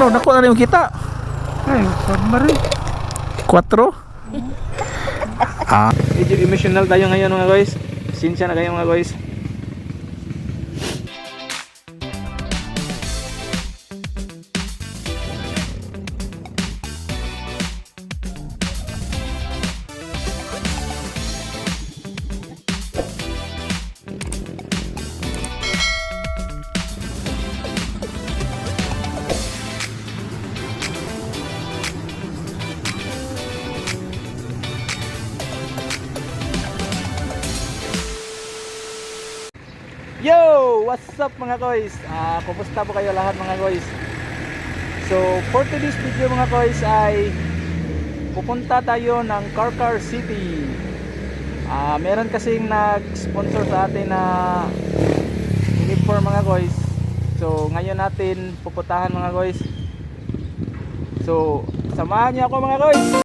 Ano, nakuha na yung kita. Ay, submarine. 4. Medyo emotional tayo ngayon mga guys. Sinsya na kayo mga guys. Yo! What's up mga guys? Kumusta po kayo lahat mga guys? So for today's video mga guys ay pupunta tayo ng Carcar City. Meron kasing nag-sponsor sa atin na uniform mga guys. So ngayon natin pupuntahan mga guys. So samahan niyo ako mga guys.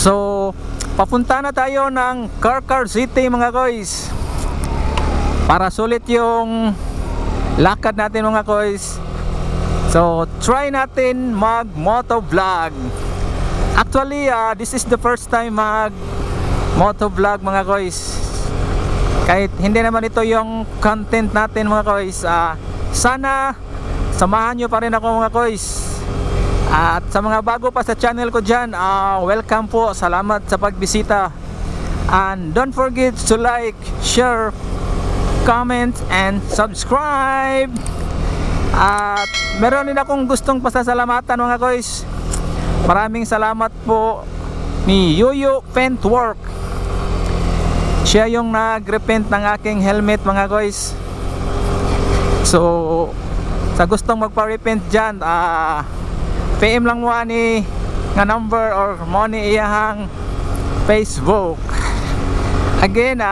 So, papunta na tayo ng Carcar City mga guys. Para sulit yung lakad natin mga guys. So, try natin mag motovlog. Actually, this is the first time mag motovlog mga guys. Kahit hindi naman ito yung content natin mga guys. Sana samahan nyo pa rin ako mga guys. At sa mga bago pa sa channel ko dyan, welcome po, salamat sa pagbisita. And don't forget to like, share, comment, and subscribe. At meron din akong gustong pasasalamatan mga guys. Maraming salamat po ni Yuyo Paintwork. Siya yung nag-repaint ng aking helmet mga guys. So sa gustong magpa-repaint dyan, PM lang mo ani nga number or mo ni iyahang Facebook. Again,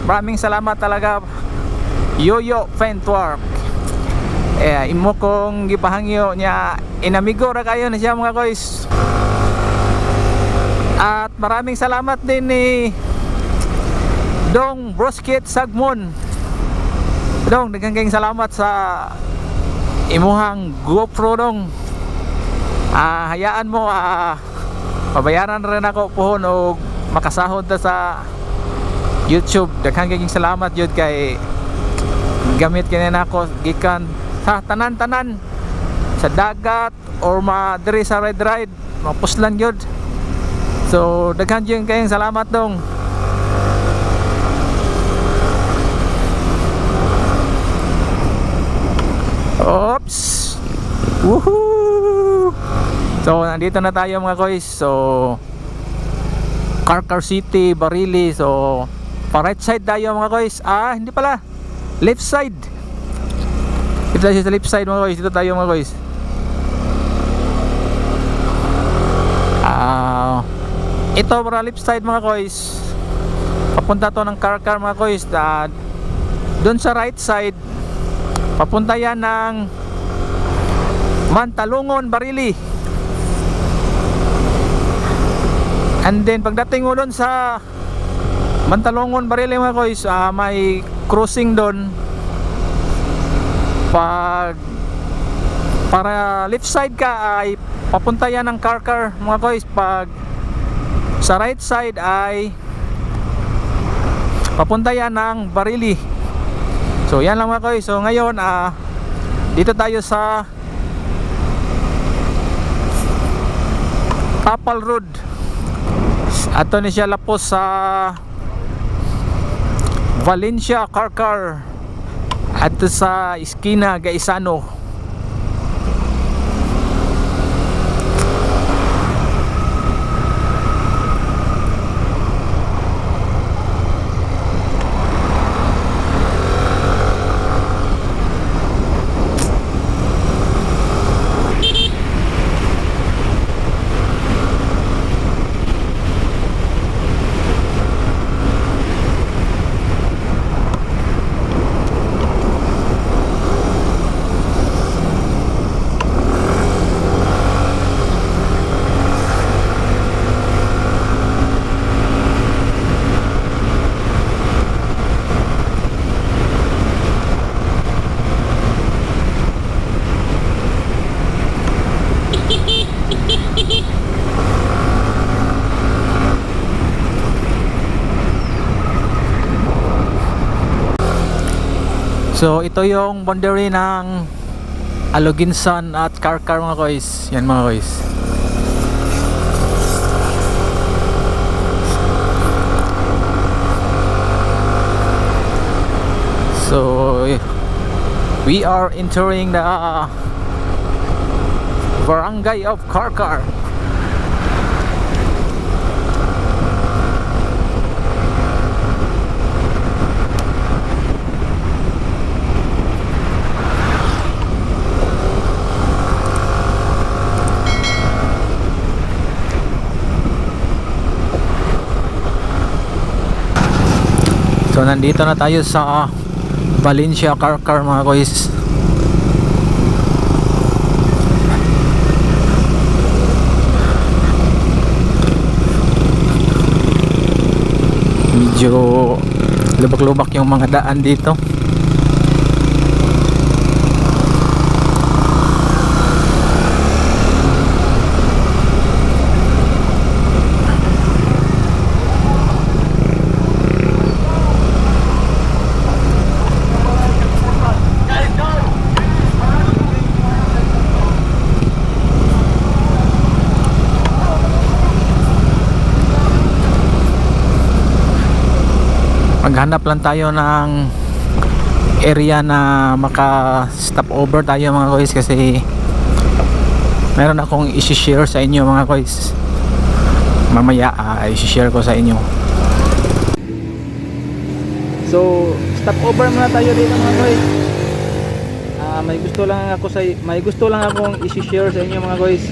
maraming salamat talaga Yuyo Paintwork. Imo kong gipahangyo niya, inamigo ra kayo na siya mga guys. At maraming salamat din ni Dong Broskit Sagmon. Dong, daghang salamat sa imuhang GoPro dong. Hayaan mo, pabayaran rin ako pohon o makasahod ta sa YouTube. Daghang salamat yun kay gamit kinina ako gikan sa tanan-tanan sa dagat or diri sa ride mapuslan yun. So daghang kayong salamat dong. Oops. Woohoo! So nandito na tayo mga guys. So Carcar City, Barili. So pa right side tayo mga guys. Hindi pala, left side. Dito tayo sa left side mga guys. Dito tayo mga guys. ito para left side mga koys, papunta to ng Karkar mga koys. Doon sa right side papunta yan ng Mantalungon, Barili. And then pagdating mo doon sa Mantalungon, Barili mga koys, may crossing doon. Para left side ka ay papunta yan ng Karkar mga koys. Pag sa right side ay papunta yan ng Barili. So yan lang mga koys. So ngayon dito tayo sa Tapal Road. Ato ni siya lapos sa Valencia, Karkar. Ato sa Iskina, Gaisano. So ito yung boundary ng Aloginsan at Karkar mga koys. Yan mga koys. So we are entering the barangay of Karkar. So nandito na tayo sa Valencia, Karkar mga koys. Medyo lubak-lubak yung mga daan dito. Maghanap lang tayo ng area na maka stop over tayo mga koys, kasi meron akong i-share sa inyo mga koys. Mamaya i-share ko sa inyo. So stop over muna tayo dito mga koys. May gusto lang akong i-share sa inyo mga koys.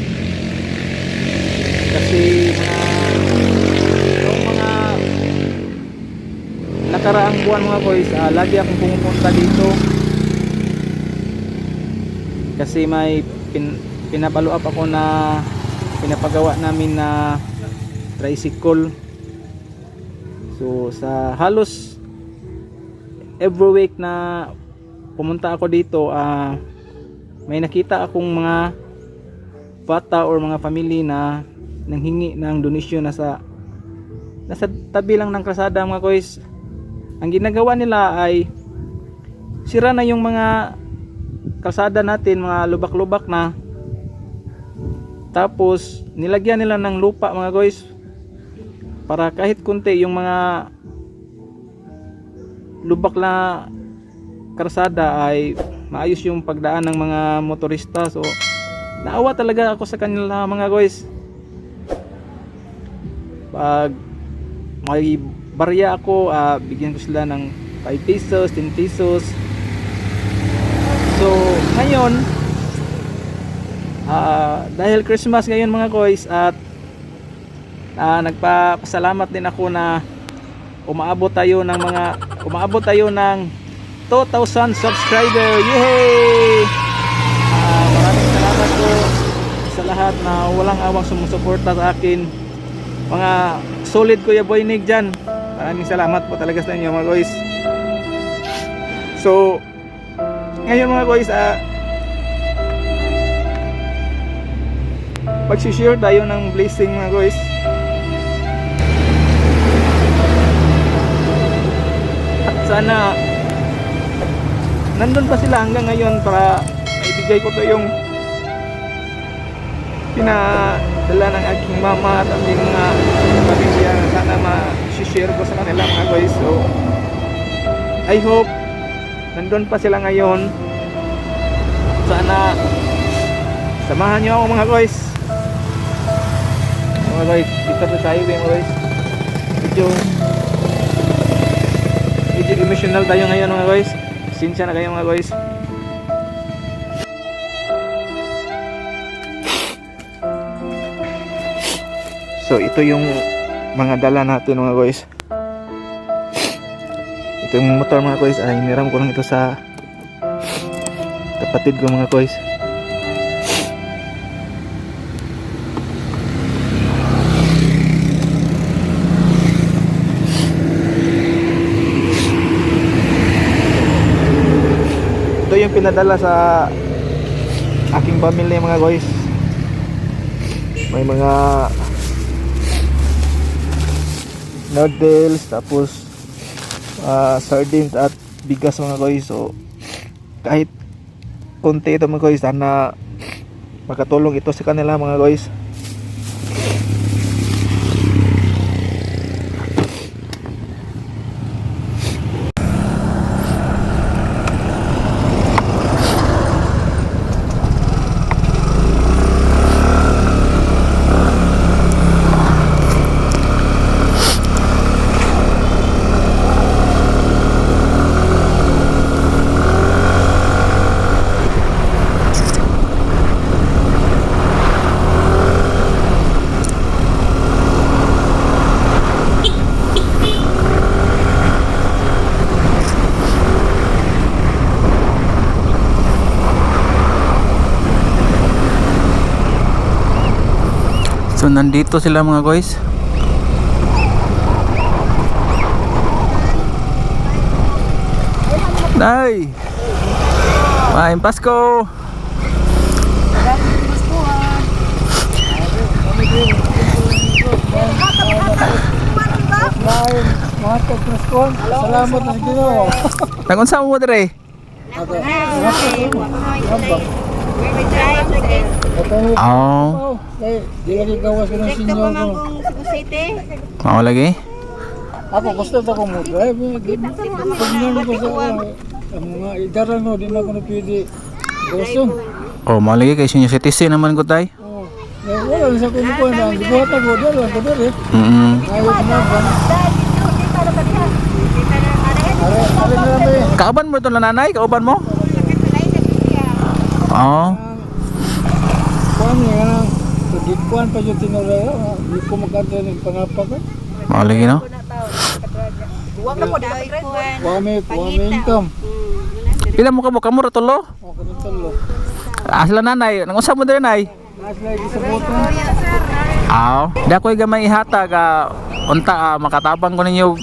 Kasi mga nakaraang buwan mga koys, lagi akong pumupunta dito kasi may pinapalo up ako na pinapagawa namin na tricycle. So sa halos every week na pumunta ako dito, may nakita akong mga bata or mga family na nanghingi ng donasyon nasa tabi lang ng kalsada mga koys. Ang ginagawa nila ay sira na yung mga kalsada natin, mga lubak-lubak na. Tapos nilagyan nila ng lupa mga guys, para kahit kunti yung mga lubak na kalsada ay maayos yung pagdaan ng mga motorista. So naawa talaga ako sa kanila mga guys. Pag may barya ako, bigyan ko sila ng 5 pesos, 10 pesos. So ngayon, dahil Christmas ngayon mga koys, at nagpapasalamat din ako na umaabot tayo ng 2,000 subscriber. Yay! Maraming salamat po sa lahat na walang awang sumusuporta sa akin. Mga solid Kuya Boy Nig dyan. Maraming salamat po talaga sa inyo mga guys. So ngayon mga guys, mag-share tayo ng blessing mga guys. At sana nandun pa sila hanggang ngayon para maibigay ko to yung pinadala ng aking mama at aming mga pamilya. Sana ma-share ko sa kanila mga guys. So I hope nandun pa sila ngayon. Sana samahan nyo ako mga guys. Mga guys, dito na tayo mga guys. Medyo emotional tayo ngayon mga guys. Sinsya na kayo mga guys. So ito yung mga dala natin mga guys. Ito yung motor mga guys. Hiniram ko lang ito sa kapatid ko mga guys. Ito yung pinadala sa aking pamilya mga guys. May mga noodles, tapos sardines at bigas mga guys. So kahit konti ito mga guys, sana makatulong ito sa kanila mga guys. So nandito sila mga guys. Nay! Main Pasko! Salamat na Ginoo. Nagunsa mo dire? Oh, Di lagi gawas ko ng sinyo ko. mau lagi? Ako gusto ko mo drive. Pagnan ko sa mga idara no, di na ko na pwede. Gawason. Oh, mau lagi kay senior citizen naman ko tay. Wala na sa kuno na. Dibuhat ako dito, dito. Ayaw na ba? Are na be. Kauban mo to na nanay, kauban mo? Oh, Kuan nga na. Pagikuan pa yung tinulala. Di ko magkanta ng pangapak. mau lagi no? Kuame income. Pila mo kamu ratulo? O kanito lo. Asla nanay, nangunsa mo dire nay? Mas lagi sa boto. Aw, da koy gamay ihata ka unta makatabang ko ninyo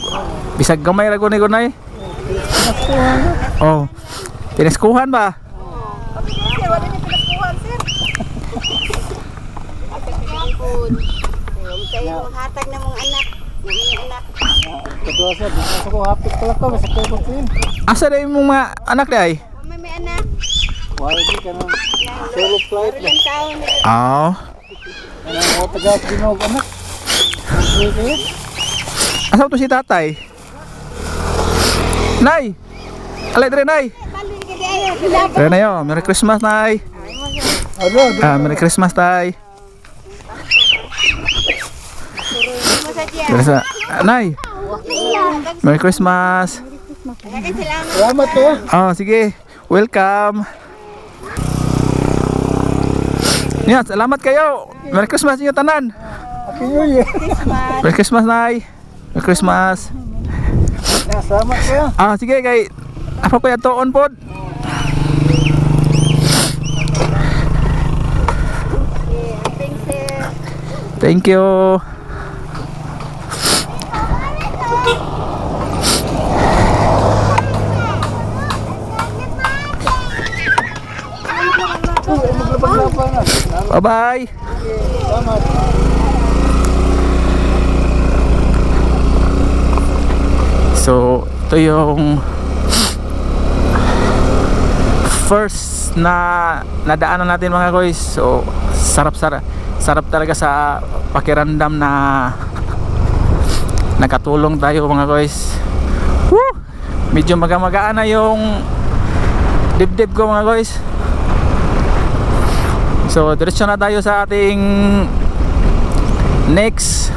bisag gamay ra ko ni gunay. Oh. Piniskuhan ba? Hatag na mong anak. Kedua sa bukas ko hapit pala ka sa kebot din. Asa na yung mga anak di ay? May anak. Wala di ka na solo flight na. Ilang taon na. Aw. Ano mo tagas ginog anak. Okay. Asa to si tatay? Nay. Alay dire nay. Balik ka di ayo. Dire na yo, Merry Christmas nay. Ano? Merry Christmas tay. Dire sa nay. Merry Christmas. Salamat to. Oh, sige. Welcome. Yan, salamat kayo. Merry Christmas inyo tanan. Happy New Year. Christmas. Merry Christmas, Nay. Merry Christmas. Salamat kayo. Sige kay apa ko yatoon pod. Yeah, thanks, sir. Thank you. Maglapag-lapag na. Bye-bye. Salamat. So, ito yung first na nadaanan natin mga guys. So, sarap talaga sa pakiramdam na nakatulong tayo mga guys. Woo! Medyo magamagaan na yung dibdib ko mga guys. So, diretso na tayo sa ating next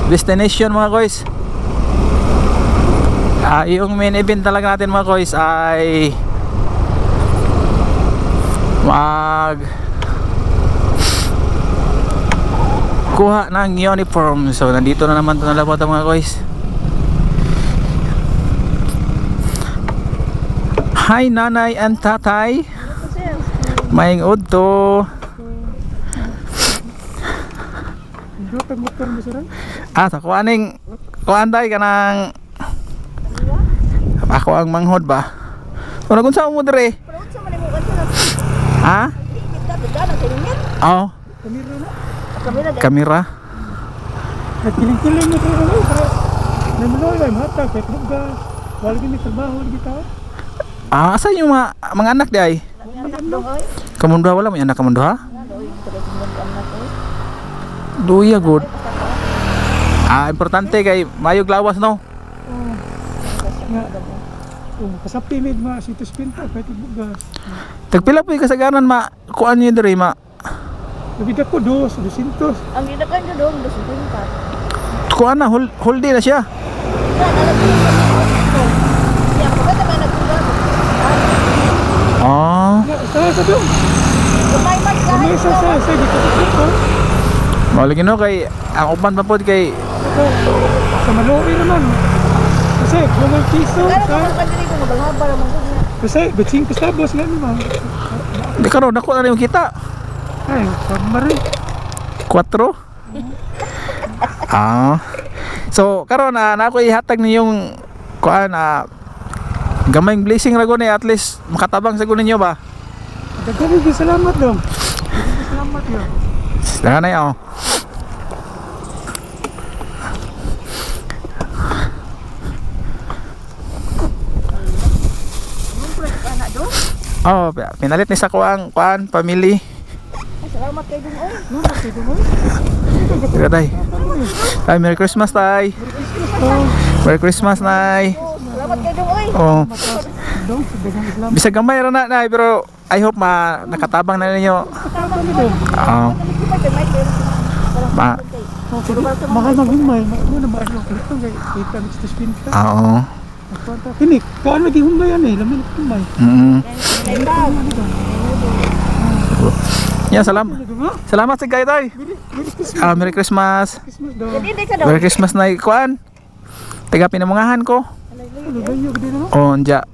destination mga guys. Yung main event talaga natin mga guys ay kuha ng uniform. So nandito na naman ito na labot mga guys. Hi nanay and tatay. Maing udto. Maglapag motor mo sir. Sa kuaning kuanday ka ng ako ang manghod ba? Kung nagunsa mo dire? Ha? Oh, kamera. Nagkiling-kiling mo sir. May manoy, matag, kahit bugas. Wala gini trabaho lagi tao. Asa yung mga anak di ay? Kamundo wala mo anak kamundo ha? Duya good. Importante kay mayog lawas no. Kasapi med ma situs pinta kahit bugas. Tagpila po kasagaran kuan niyo diri Nabida ko 200. Ang ginapan ko doon, gusto ko yung pat. kuan na whole day na siya. Sa doon. May sa dito ko. Maulig no kay ang uban pa pod kay Sa Malori naman. Kasi kung may piso sa kasi betsing kasabos nga naman. di karon nako na yung kita. Ay, pamari. 4. So karon na ako ihatag niyong kuan gamayng blessing ra ni at least makatabang sa ninyo ba. Daghan gyud salamat dong. Salamat yo. Dahan na pinalit ni sa kuan family. Salamat kayo doon, oy. Salamat kayo dong. Sige tay. Ay, Merry Christmas tay. Merry Christmas nay. Salamat kayo doon, oy. Dong, daghang salamat. Bisag gamay ra na nay pero I hope nakatabang na ninyo. Oo. Mahal maghumay, mo na maano ito kay kita ni situs pinta. Oo. Kini, kaano di humay yan lamin humay. Salamat sa kayo tay. Merry Christmas. Christmas daw. Merry Christmas na kuan. Taga pinamungahan ko. Layo gid no. Nya.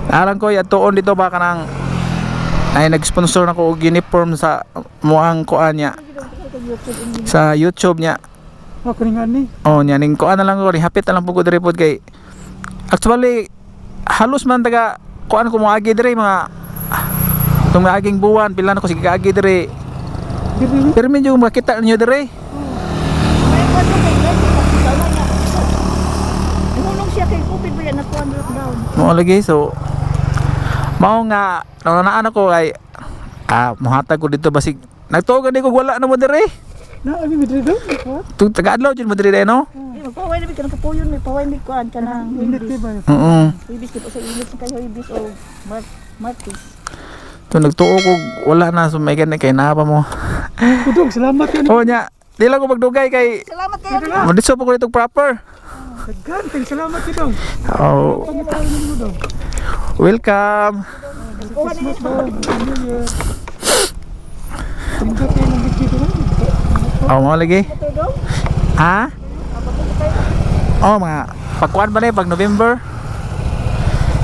Alam ko tuon dito ba kanang ay nag-sponsor na ko og uniform sa muang kuan niya. Sa YouTube niya. Ako ning ani. Nya ning kuan na lang ko, hapit na lang pugod diri pod kay actually halos man taga kuan ko mo agi diri mga itong aging buwan pila na ko sige agi diri. Pero medyo makita niyo diri. Nahulong siya kay COVID ba yan na lockdown. Mo lagi so mao nga nananaan ako ay mohatag ko dito basig nagtuogan di ko wala na mo diri. Na abi midri daw. Tu taga-adlaw jud mo diri no. Magpaway na bigyan ng kapuyon, may paway may kuan ka ng Init ibis. ba? Oo. Ibis ko sa ibis kayo ibis o martis. To nagtuo ko wala na so may ganay kay napa mo. Kudong salamat yan. Nya dila ko magdugay kay Salamat kayo doon. maditso po ko dito proper. Daghan salamat kidong. Oh, Pangitawin mo daw. welcome. Kuha na New Year. Tingkat kayo ng video ko. Oh, mo lagi. Ha? Oh, mga pagkuan ba na pag November?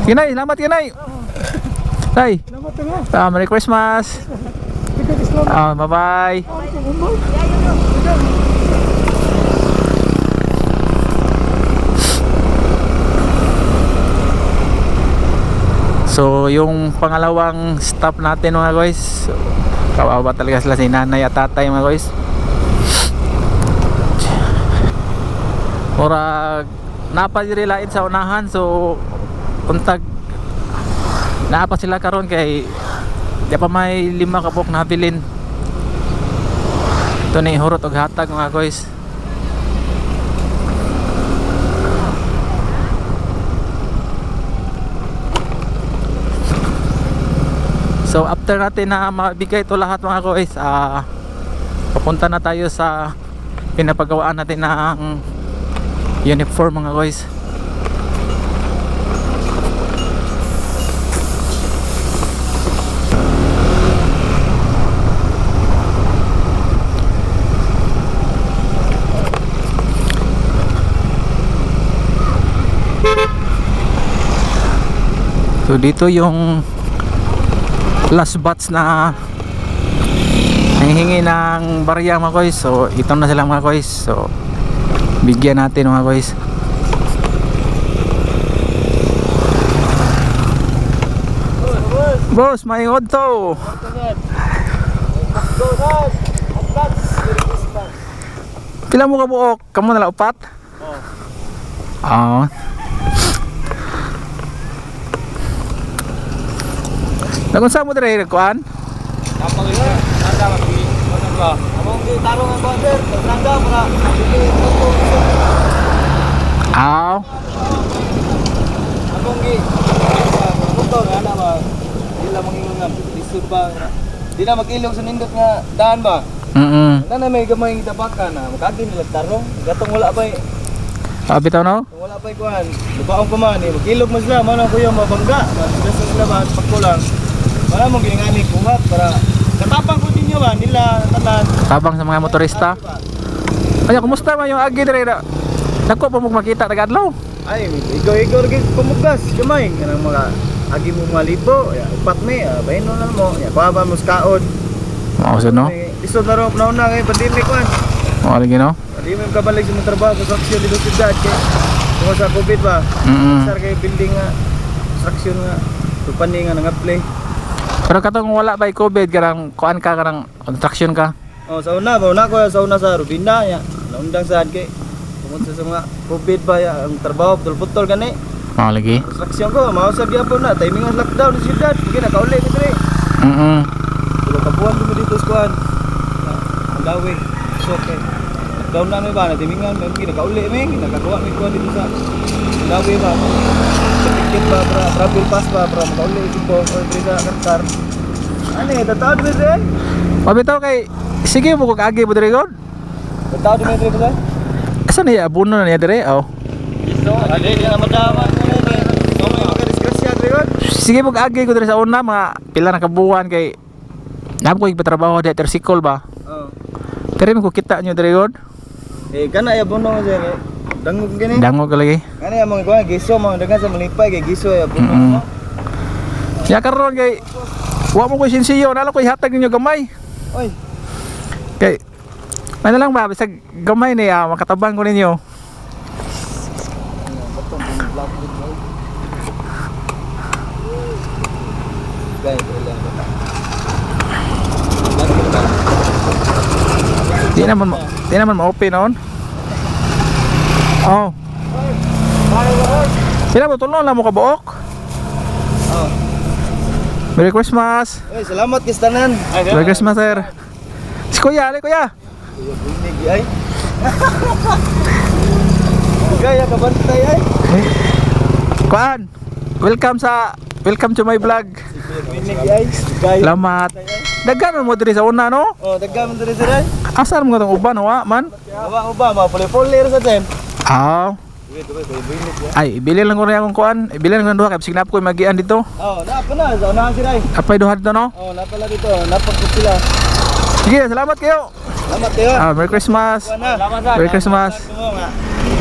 Kinay, salamat kinay. Tay. Merry Christmas. Bye-bye. So, yung pangalawang stop natin mga guys. Kawawa talaga sila si nanay at tatay mga guys. Murag napadirilain sa unahan, so untag naapa sila karon kay di pa may 5 kabok na bilin. Ito na ihurot og hatag mga guys. So after natin na mabigay ito lahat mga guys, papunta na tayo sa pinapagawaan natin ng uniform mga guys. So dito yung last batch na nanghihingi ng barya mga guys. So ito na sila mga guys. So bigyan natin mga guys. Boss, may to. Pila mo ka buok? Kamu nala upat? Oo. Nagunsa mo dire kuan? Aw. Di na mag-ilog sa nindot nga daan ba? Na may gamay tabakan na makagi nila tarong. Gatong wala pa Bitaw no? wala pa kuan. Lupaon pa man mag-ilog mo sila man ko yung mabangga. Basta sila ba pagkulang. Wala mong giningani kuhat para katapang ko ninyo ba nila tanan. Tabang sa mga motorista. Ay, kumusta man yung agi dire? Nako pa mo makita tagadlaw. Ay, ikaw rin kumugas, kamay, kanang mga agi mo mga libo, ya, upat me, bayin mo na mo, ya, kuha mo skaon. Mao no? Isod na rin, nauna kay pandemic man. Mao lagi no? Hindi mo kabalik sa mga trabaho, construction dito sa dad, kay kung sa COVID ba, sar kay building nga, construction nga, tupani nga nang-apply. Pero katong wala ba COVID, karang kuan ka, karang construction ka? Oh, sa una ko sa una sa Rubina, ya, naundang saan kay, pumunta sa mga COVID ba, ya, ang trabaho, putol-putol gani. Mao lagi. Construction ko, mausap gyapon na, timing ang lockdown sa siyudad, sige na kauli ko dire. Tulo ka buwan dito dito sa kuan. Ang dawi. So okay. Lockdown na may ba na timingan, may sige na kauli may nagagawa may kuan dito sa dawi ba. Ticket ba para travel pass ba para makauli ito or dire sa Qatar. Ano eh, tatawad mo dire? Pabitaw kay sige mo kog agi mo dire god. Tatawad mo dire ba? Asa na ya abuno na niya dire? Oh. So, ali na madaman mo ni. May maka-disgrasya dire god. Sige mo agi ko dire sa una mga pila na kabuwan kay namo ko ipatrabaho di tricycle ba. Oh. Pero mo ko kita nyo dire god. Eh kana ya bono dire. Dangog gani. Dangog ka lagi. Ano yung mga kuha, giso, mga dagan sa malipay, kay giso, puno mo. Ya karon kay wa mo ko sinsiyo, nalo ko ihatag ninyo gamay. Oy, Kay may na lang ba bisag gamay niya makatabang ko ninyo. guys, Di naman ma-open on. Oh. Sila mo tulong lang mo ka buok. Oh. Merry Christmas. Oy, salamat kay tanan. Merry Christmas sir. Si Kuya, ali Kuya. Binig ay. Gaya ka bantay ay. Kuan. Welcome to my vlog. Binig ay. Gaya. Salamat. Daghan mo diri sa una no? Oh, dagam diri sira. Asar mo tong uban wa man? Awa ba, mapuli-puli sa ten. Ah. Ay, ibili lang ko na akong kuan. Ibili lang ko duha kay signap ko magian dito. Oh, napa na sa unahan sira. Apay duha dito no? Oh, napa la dito. Napa ko sila. Sige, salamat kayo. Salamat kayo. Merry Christmas. Salamat sa. Merry Christmas.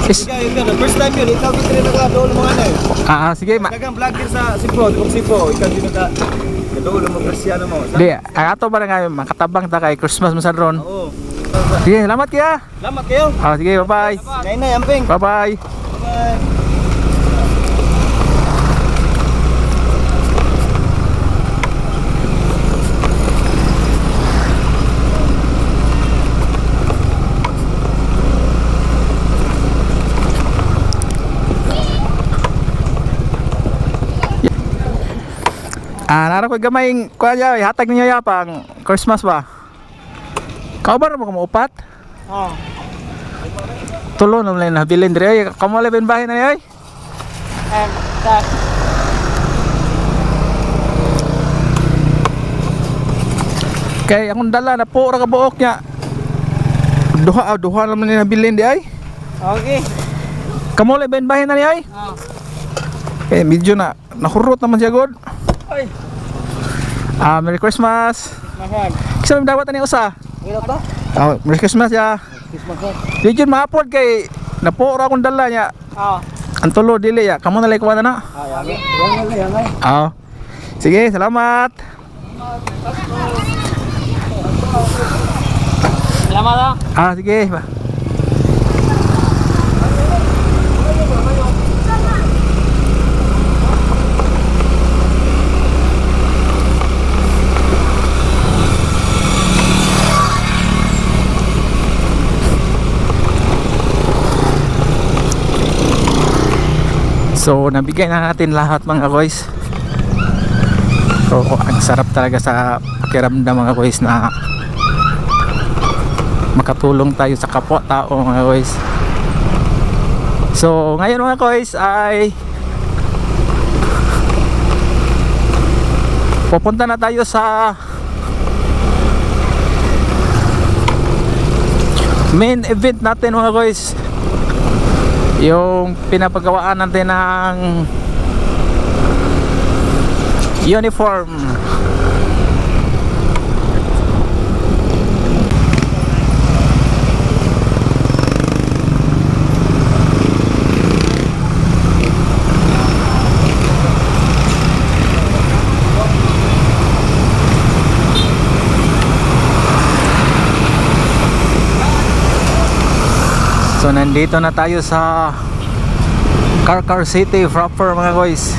Is, Ikaw, the first time yun, ikaw kita rin nakadoon mo ano eh. sige, Dagang vlogger sa Cebu, kung Cebu, ikaw din nakadoon mo, Cristiano mo. di, ato ba na nga, makatabang ta kay Christmas mo sa ron. Oo. Sige, salamat kaya. Salamat kayo. Sige, bye-bye. Nay, amping. Bye-bye. Bye. Nara ko gamay kuha niya, hatag niya ya pang Christmas ba? Kau ba na mo upat? Oh. Tulo na lang nabilin dire ay kamo leben bahay na ni ay. Tak. Kay akong dala na po ra ka buok niya. Duha naman ni nabilin di ay. Okay. Kamo leben bahay na ni ay. Oh. Eh medyo na nahurot naman siya god. Ay. Merry Christmas. Mahal. Kisa may dawat ani usa. Ilo to? Merry Christmas ya. Christmas. Di jud maapod kay napo ra akong dala niya. Oh. Ang tulo dili ya. Kamo na lay kuha na. Yan. Sige, salamat. Salamat. Sige. So, nabigay na natin lahat mga guys. So, ang sarap talaga sa pakiramdam mga guys na makatulong tayo sa kapwa-tao mga guys. So, ngayon mga guys ay pupunta na tayo sa main event natin mga guys. Yung pinapagawaan natin ng uniform. So nandito na tayo sa Car City proper mga guys.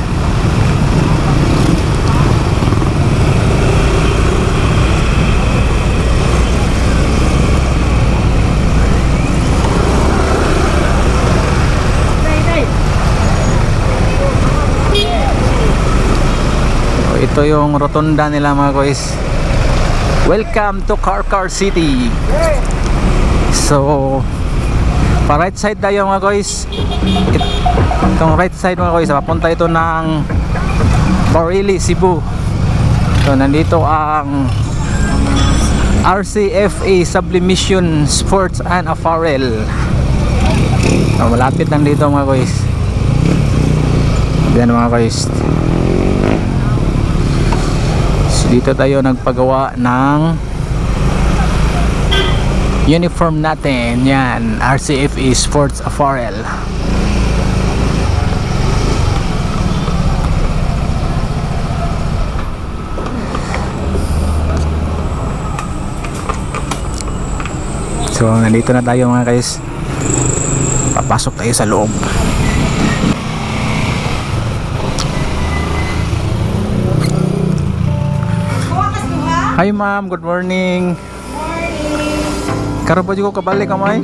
So, ito yung rotunda nila mga guys. Welcome to Car City. So pa right side tayo mga guys. Itong right side mga guys, papunta ito ng Bareilly, Cebu. So nandito ang RCFA Sublimation Sports and Apparel. So, malapit lang dito mga guys. Yan mga guys. So, dito tayo nagpagawa ng uniform natin. Yan, RCFA Sports Apparel. So nandito na tayo mga guys. Papasok tayo sa loob. Hi ma'am, good morning. Karon pa jud ko kabalik kamay.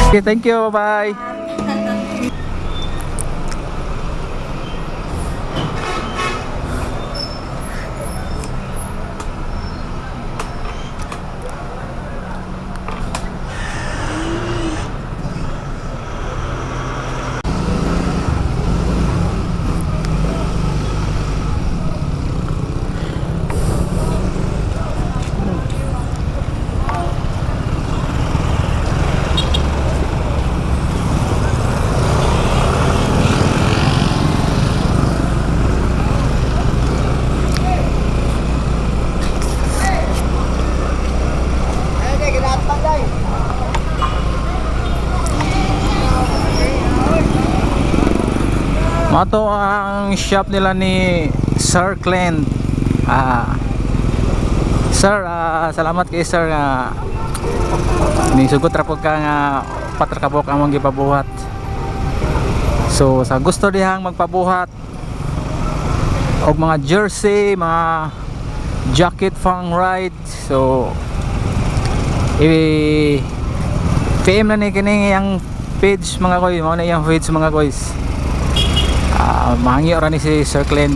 Okay, thank you. Bye. Mato ang shop nila ni Sir Clint. Sir, salamat kay Sir nga nisugot ra pud ka nga patrakabok among gipabuhat. So sa gusto dihang magpabuhat og mga jersey, mga jacket pang ride, so PM na ni kini yang page mga koy, mao na yang page mga koys. Mahangi ora ni si Sir Clint.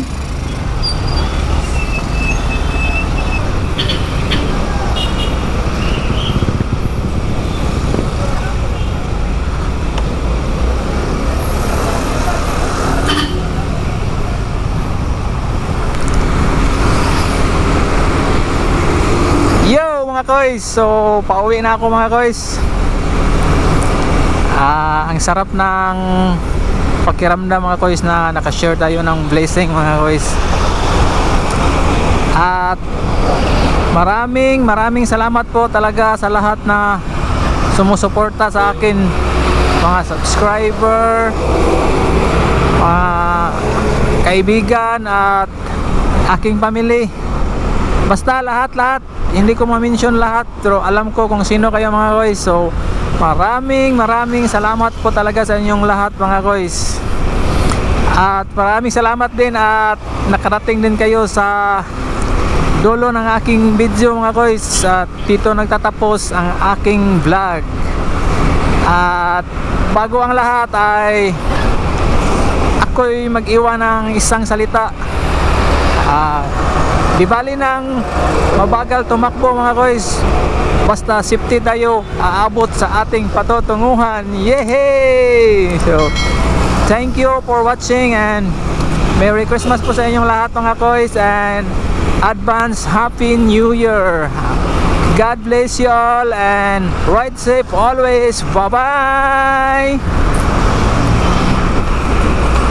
Yo mga koys, so pauwi na ako mga koys. Ang sarap ng pakiramdam mga koys na nakashare tayo ng blessing mga koys. At maraming salamat po talaga sa lahat na sumusuporta sa akin, mga subscriber, mga kaibigan at aking family. Basta lahat, hindi ko ma-mention lahat, pero alam ko kung sino kayo mga koys. So maraming salamat po talaga sa inyong lahat mga koys. At maraming salamat din at nakarating din kayo sa dulo ng aking video mga koys. At dito nagtatapos ang aking vlog. At bago ang lahat ay ako'y mag-iwan ng isang salita. Di bali nang mabagal tumakbo mga koys, basta safety tayo, aabot sa ating patutunguhan. Yehey! So thank you for watching and Merry Christmas po sa inyong lahat mga koys, and advance Happy New Year. God bless you all and ride safe always. Bye bye.